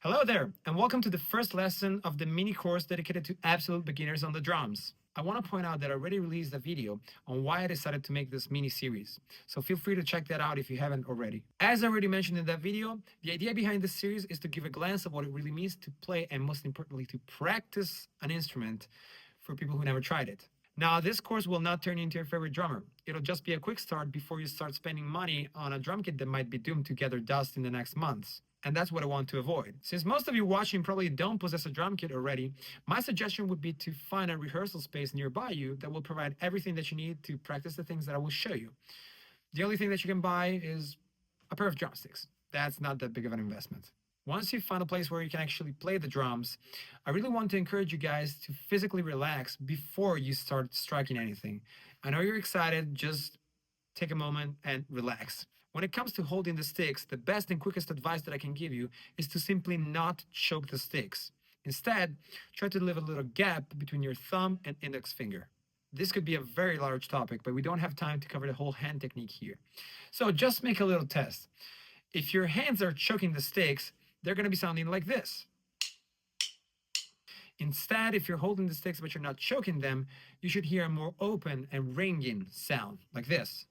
Hello there, and welcome to the first lesson of the mini course dedicated to absolute beginners on the drums. I want to point out that I already released a video on why I decided to make this mini series, so feel free to check that out if you haven't already. As I already mentioned in that video, the idea behind this series is to give a glance of what it really means to play and most importantly to practice an instrument for people who never tried it. Now, this course will not turn you into your favorite drummer. It'll just be a quick start before you start spending money on a drum kit that might be doomed to gather dust in the next months. And that's what I want to avoid. Since most of you watching probably don't possess a drum kit already, my suggestion would be to find a rehearsal space nearby you that will provide everything that you need to practice the things that I will show you. The only thing that you can buy is a pair of drumsticks. That's not that big of an investment. Once you find a place where you can actually play the drums, I really want to encourage you guys to physically relax before you start striking anything. I know you're excited, just take a moment and relax. When it comes to holding the sticks, the best and quickest advice that I can give you is to simply not choke the sticks. Instead, try to leave a little gap between your thumb and index finger. This could be a very large topic, but we don't have time to cover the whole hand technique here. So just make a little test. If your hands are choking the sticks, they're going to be sounding like this. Instead, if you're holding the sticks but you're not choking them, you should hear a more open and ringing sound like this.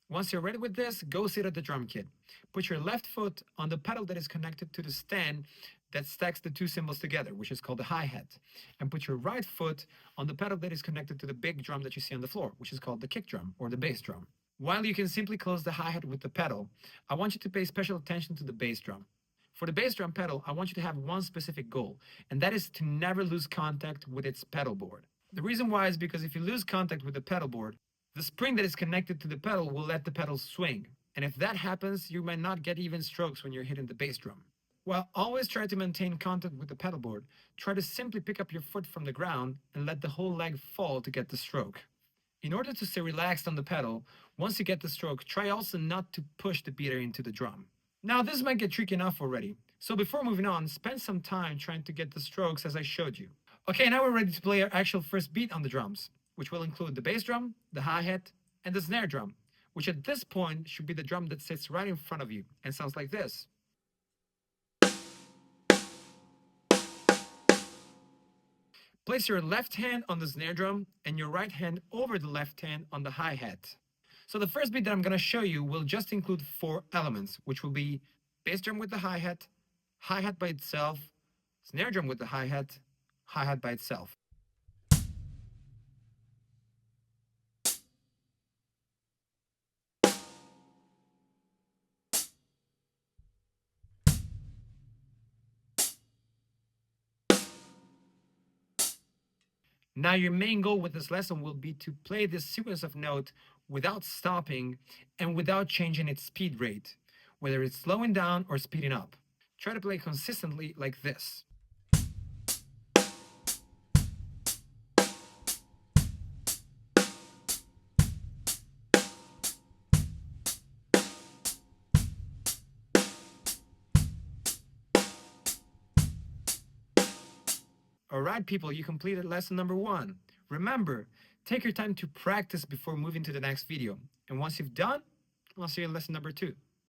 Once you're ready with this, go sit at the drum kit. Put your left foot on the pedal that is connected to the stand that stacks the two cymbals together, which is called the hi-hat. And put your right foot on the pedal that is connected to the big drum that you see on the floor, which is called the kick drum or the bass drum. While you can simply close the hi-hat with the pedal, I want you to pay special attention to the bass drum. For the bass drum pedal, I want you to have one specific goal, and that is to never lose contact with its pedal board. The reason why is because if you lose contact with the pedal board, the spring that is connected to the pedal will let the pedal swing. And if that happens, you might not get even strokes when you're hitting the bass drum. While always try to maintain contact with the pedal board, try to simply pick up your foot from the ground and let the whole leg fall to get the stroke. In order to stay relaxed on the pedal, once you get the stroke, try also not to push the beater into the drum. Now this might get tricky enough already, so before moving on, spend some time trying to get the strokes as I showed you. Okay, now we're ready to play our actual first beat on the drums, which will include the bass drum, the hi-hat, and the snare drum, which at this point should be the drum that sits right in front of you and sounds like this. Place your left hand on the snare drum and your right hand over the left hand on the hi-hat. So the first beat that I'm going to show you will just include 4 elements, which will be bass drum with the hi-hat by itself, snare drum with the hi-hat by itself. Now your main goal with this lesson will be to play this sequence of notes without stopping and without changing its speed rate, whether it's slowing down or speeding up. Try to play consistently like this. Alright people, you completed lesson number 1. Remember, take your time to practice before moving to the next video. And once you've done, I'll see you in lesson number 2.